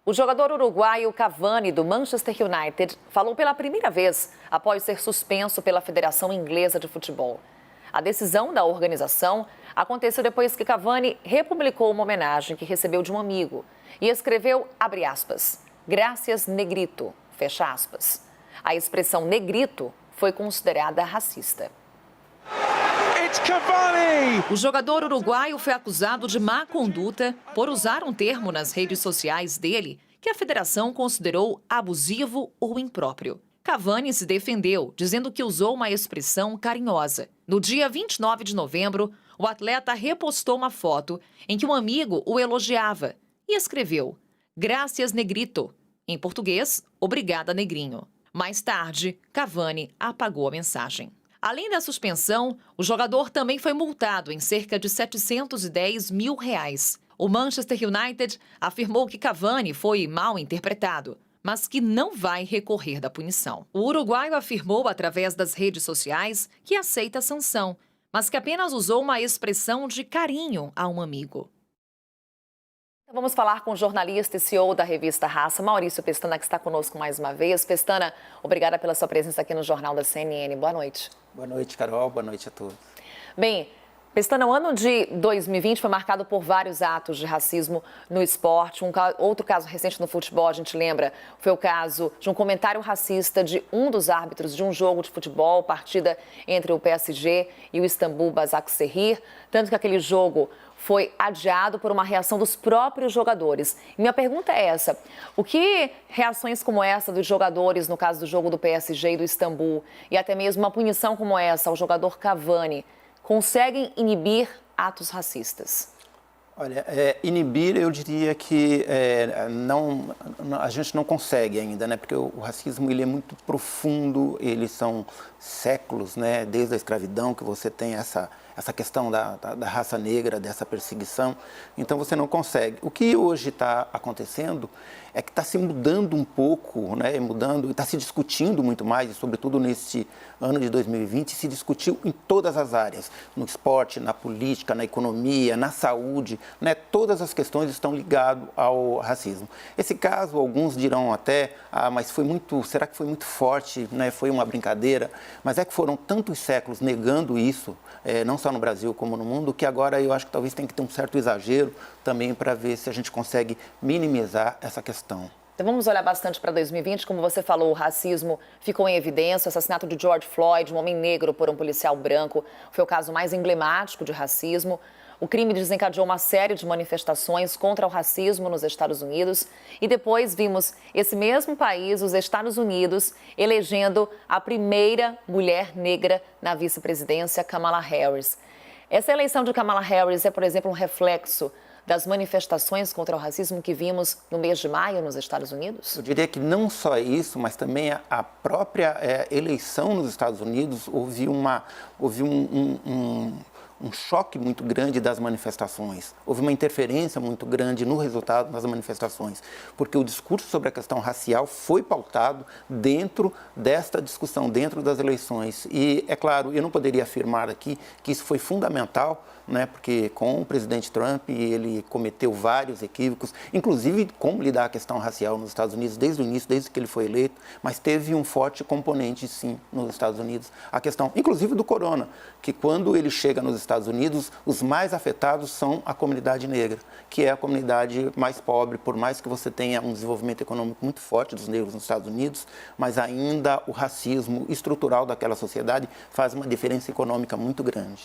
O jogador uruguaio Cavani, do Manchester United, falou pela primeira vez após ser suspenso pela Federação Inglesa de Futebol. A decisão da organização aconteceu depois que Cavani republicou uma homenagem que recebeu de um amigo e escreveu, abre aspas, "Gracias, negrito", fecha aspas. A expressão negrito foi considerada racista. O jogador uruguaio foi acusado de má conduta por usar um termo nas redes sociais dele que a federação considerou abusivo ou impróprio. Cavani se defendeu, dizendo que usou uma expressão carinhosa. No dia 29 de novembro, o atleta repostou uma foto em que um amigo o elogiava e escreveu "Gracias, negrito", em português, "Obrigada, negrinho". Mais tarde, Cavani apagou a mensagem. Além da suspensão, o jogador também foi multado em cerca de R$710 mil. O Manchester United afirmou que Cavani foi mal interpretado, mas que não vai recorrer da punição. O uruguaio afirmou através das redes sociais que aceita a sanção, mas que apenas usou uma expressão de carinho a um amigo. Vamos falar com o jornalista e CEO da revista Raça, Maurício Pestana, que está conosco mais uma vez. Pestana, obrigada pela sua presença aqui no Jornal da CNN. Boa noite. Boa noite, Carol. Boa noite a todos. Bem, Pestana, o ano de 2020 foi marcado por vários atos de racismo no esporte. Outro caso recente no futebol, a gente lembra, foi o caso de um comentário racista de um dos árbitros de um jogo de futebol, partida entre o PSG e o Istambul Basaksehir, tanto que aquele jogo foi adiado por uma reação dos próprios jogadores. E minha pergunta é essa: o que reações como essa dos jogadores, no caso do jogo do PSG e do Istambul, e até mesmo uma punição como essa ao jogador Cavani, conseguem inibir atos racistas? Olha, inibir eu diria que a gente não consegue ainda, né? Porque o racismo ele é muito profundo, eles são séculos, né? Desde a escravidão que você tem essa questão da raça negra, dessa perseguição, então você não consegue. O que hoje está acontecendo é que está se mudando um pouco, né? Está se discutindo muito mais, e sobretudo nesse ano de 2020, se discutiu em todas as áreas, no esporte, na política, na economia, na saúde, né? Todas as questões estão ligadas ao racismo. Esse caso, alguns dirão até, mas será que foi muito forte, né? Foi uma brincadeira? Mas é que foram tantos séculos negando isso, não só no Brasil como no mundo, que agora eu acho que talvez tenha que ter um certo exagero também para ver se a gente consegue minimizar essa questão. Então vamos olhar bastante para 2020, como você falou, o racismo ficou em evidência, o assassinato de George Floyd, um homem negro por um policial branco, foi o caso mais emblemático de racismo. O crime desencadeou uma série de manifestações contra o racismo nos Estados Unidos e depois vimos esse mesmo país, os Estados Unidos, elegendo a primeira mulher negra na vice-presidência, Kamala Harris. Essa eleição de Kamala Harris é, por exemplo, um reflexo das manifestações contra o racismo que vimos no mês de maio nos Estados Unidos? Eu diria que não só isso, mas também a própria eleição nos Estados Unidos houve um choque muito grande das manifestações. Houve uma interferência muito grande no resultado das manifestações, porque o discurso sobre a questão racial foi pautado dentro desta discussão, dentro das eleições. E, é claro, eu não poderia afirmar aqui que isso foi fundamental, né, porque com o presidente Trump ele cometeu vários equívocos, inclusive como lidar a questão racial nos Estados Unidos desde o início, desde que ele foi eleito, mas teve um forte componente, sim, nos Estados Unidos, a questão, inclusive do corona, que quando ele chega nos Estados Unidos, os mais afetados são a comunidade negra, que é a comunidade mais pobre, por mais que você tenha um desenvolvimento econômico muito forte dos negros nos Estados Unidos, mas ainda o racismo estrutural daquela sociedade faz uma diferença econômica muito grande.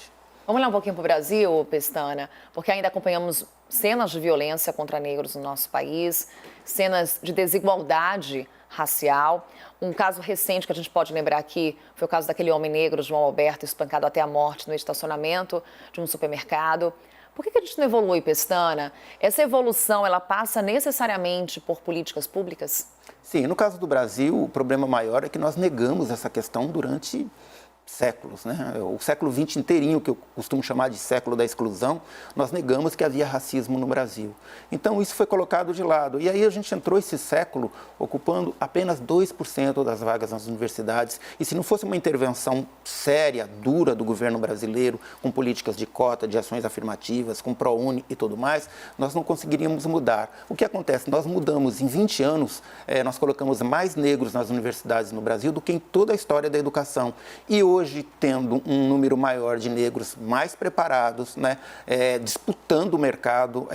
Vamos olhar um pouquinho para o Brasil, Pestana, porque ainda acompanhamos cenas de violência contra negros no nosso país, cenas de desigualdade racial. Um caso recente que a gente pode lembrar aqui foi o caso daquele homem negro, João Alberto, espancado até a morte no estacionamento de um supermercado. Por que a gente não evolui, Pestana? Essa evolução, ela passa necessariamente por políticas públicas? Sim, no caso do Brasil, o problema maior é que nós negamos essa questão durante séculos, né? O século XX inteirinho, que eu costumo chamar de século da exclusão, nós negamos que havia racismo no Brasil. Então, isso foi colocado de lado. E aí a gente entrou esse século ocupando apenas 2% das vagas nas universidades. E se não fosse uma intervenção séria, dura do governo brasileiro, com políticas de cota, de ações afirmativas, com ProUni e tudo mais, nós não conseguiríamos mudar. O que acontece? Nós mudamos em 20 anos, nós colocamos mais negros nas universidades no Brasil do que em toda a história da educação. E hoje, tendo um número maior de negros mais preparados, né, disputando o mercado,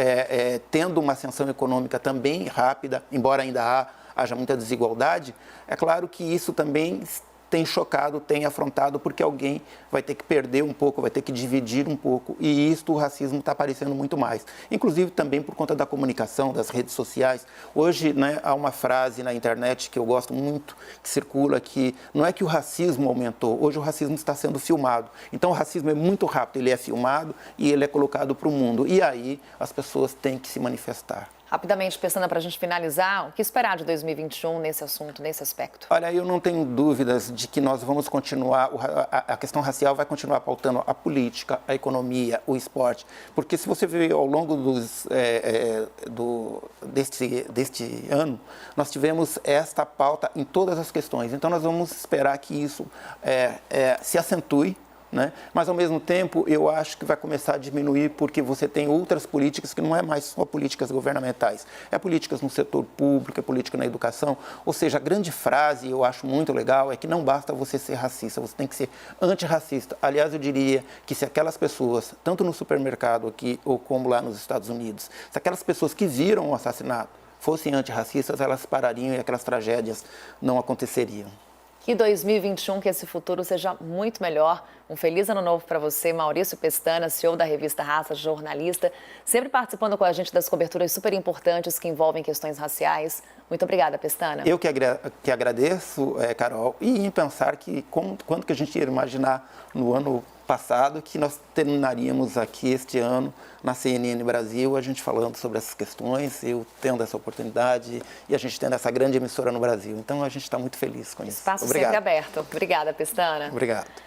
tendo uma ascensão econômica também rápida, embora ainda haja muita desigualdade, é claro que isso também tem chocado, tem afrontado, porque alguém vai ter que perder um pouco, vai ter que dividir um pouco, e isto o racismo está aparecendo muito mais. Inclusive também por conta da comunicação, das redes sociais. Hoje, né, há uma frase na internet que eu gosto muito, que circula, que não é que o racismo aumentou, hoje o racismo está sendo filmado. Então o racismo é muito rápido, ele é filmado e ele é colocado para o mundo, e aí as pessoas têm que se manifestar. Rapidamente, Pestana, para a gente finalizar, o que esperar de 2021 nesse assunto, nesse aspecto? Olha, eu não tenho dúvidas de que nós vamos continuar, a questão racial vai continuar pautando a política, a economia, o esporte, porque se você ver ao longo deste ano, nós tivemos esta pauta em todas as questões, então nós vamos esperar que isso se acentue, né? Mas, ao mesmo tempo, eu acho que vai começar a diminuir porque você tem outras políticas que não é mais só políticas governamentais. É políticas no setor público, é política na educação. Ou seja, a grande frase, eu acho muito legal, é que não basta você ser racista, você tem que ser antirracista. Aliás, eu diria que se aquelas pessoas, tanto no supermercado aqui ou como lá nos Estados Unidos, se aquelas pessoas que viram o assassinato fossem antirracistas, elas parariam e aquelas tragédias não aconteceriam. Que 2021, que esse futuro seja muito melhor. Um feliz ano novo para você, Maurício Pestana, CEO da revista Raça, jornalista, sempre participando com a gente das coberturas super importantes que envolvem questões raciais. Muito obrigada, Pestana. Eu que agradeço, Carol, e em pensar que quando que a gente ia imaginar no ano passado que nós terminaríamos aqui este ano na CNN Brasil, a gente falando sobre essas questões, eu tendo essa oportunidade e a gente tendo essa grande emissora no Brasil. Então a gente está muito feliz com isso. Espaço Obrigado. sempre aberto. Obrigada, Pestana. Obrigado.